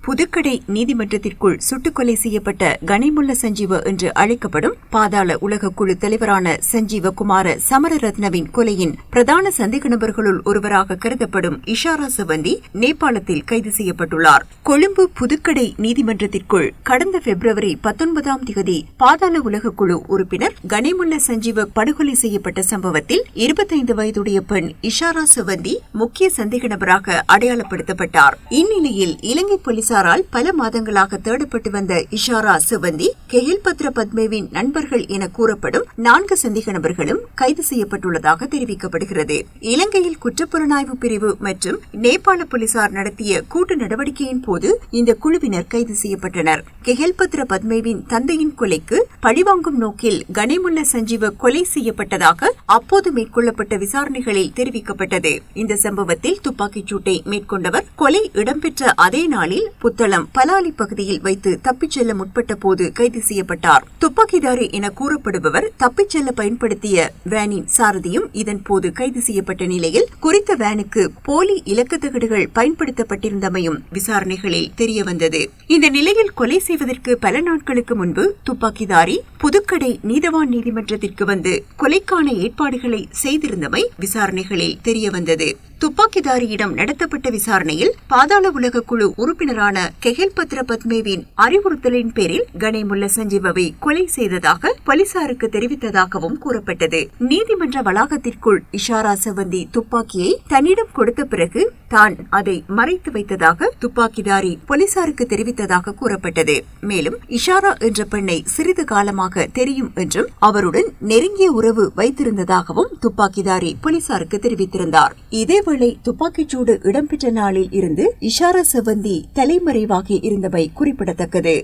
புதுக்கடை நீதிமன்றத்திற்குள் சுட்டுக் கொலை செய்யப்பட்ட கனிமுல்ல சஞ்சீவ என்று அழைக்கப்படும் பாதாள உலக குழு தலைவரான சஞ்சீவ குமார சமரரத்னவின் கொலையின் பிரதான சந்தேக நபர்களுள் ஒருவராக கருதப்படும் இஷாரா சவந்தி நேபாளத்தில் கைது செய்யப்பட்டுள்ளார். கொழும்பு புதுக்கடை நீதிமன்றத்திற்குள் கடந்த பிப்ரவரி 19ஆம் தேதி பாதாள உலக குழு உறுப்பினர் கனிமுல்ல சஞ்சீவ படுகொலை செய்யப்பட்ட சம்பவத்தில் 25 வயதுடைய பெண் இஷாரா சவந்தி முக்கிய சந்தேக நபராக அடையாளப்படுத்தப்பட்டார். இந்நிலையில் இலங்கை போலீசாரால் பல மாதங்களாக தேடப்பட்டு வந்த இஷாரா சவந்தி கெஹில்பத்ர பத்மேவின் நண்பர்கள் என கூறப்படும் 4 சந்தேக நபர்களும் கைது செய்யப்பட்டுள்ளதாக தெரிவிக்கப்படுகிறது. இலங்கையில் குற்றப்புலனாய்வு பிரிவு மற்றும் நேபாள போலீசார் நடத்திய கூட்டு நடவடிக்கையின் போது இந்த குழுவினர் கைது செய்யப்பட்டனர். கெஹில்பத்ர பத்மேவின் தந்தையின் கொலைக்கு பழிவாங்கும் நோக்கில் கனிமுல்ல சஞ்சீவ கொலை செய்யப்பட்டதாக அப்போது மேற்கொள்ளப்பட்ட விசாரணைகளில் தெரிவிக்கப்பட்டது. இந்த சம்பவத்தில் துப்பாக்கிச் சூட்டை மேற்கொண்டவர் கொலை இடம்பெற்ற அதே நாளில் புத்தளம் பலாலி பகுதியில் வைத்து தப்பிச் செல்ல முற்பட்ட போது கைது செய்யப்பட்டார். துப்பாக்கிதாரி என கூறப்படுபவர் தப்பிச் செல்ல பயன்படுத்திய வேனின் சாரதியும் இதன் போது கைது செய்யப்பட்ட நிலையில் குறித்த வேனுக்கு போலி இலக்கத்தகடுகள் பயன்படுத்தப்பட்டிருந்தமையும் விசாரணைகளில் தெரியவந்தது. இந்த நிலையில் கொலை செய்வதற்கு பல நாட்களுக்கு முன்பு துப்பாக்கிதாரி புதுக்கடை நீதவான் நீதிமன்றத்திற்கு வந்து கொலைக்கான ஏற்பாடுகளை செய்திருந்தமை விசாரணைகளில் தெரியவந்தது. துப்பாக்கிதாரியிடம் நடத்தப்பட்ட விசாரணையில் பாதாள உலக குழு உறுப்பினரான கெஹில்பத்ர பத்மேவின் அறிவுறுத்தலின் பேரில் கனிமுல்ல சஞ்சீவவை கொலை செய்ததாக போலீசாருக்கு தெரிவித்ததாகவும் கூறப்பட்டது. நீதிமன்ற வளாகத்திற்குள் இஷாரா சவந்தி துப்பாக்கியை தன்னிடம் கொடுத்த பிறகு தான் அதை மறைத்து வைத்ததாக துப்பாக்கிதாரி போலீசாருக்கு தெரிவித்ததாக கூறப்பட்டது. மேலும் இஷாரா என்ற பெண்ணை சிறிது காலமாக தெரியும் என்றும் அவருடன் நெருங்கிய உறவு வைத்திருந்ததாகவும் துப்பாக்கிதாரி போலீசாருக்கு தெரிவித்திருந்தார். இதேவேளை துப்பாக்கிச்சூடு இடம்பெற்ற நாளில் இருந்து இஷாரா சவந்தி தலைமறைவாகி இருந்தமை குறிப்பிடத்தக்கது.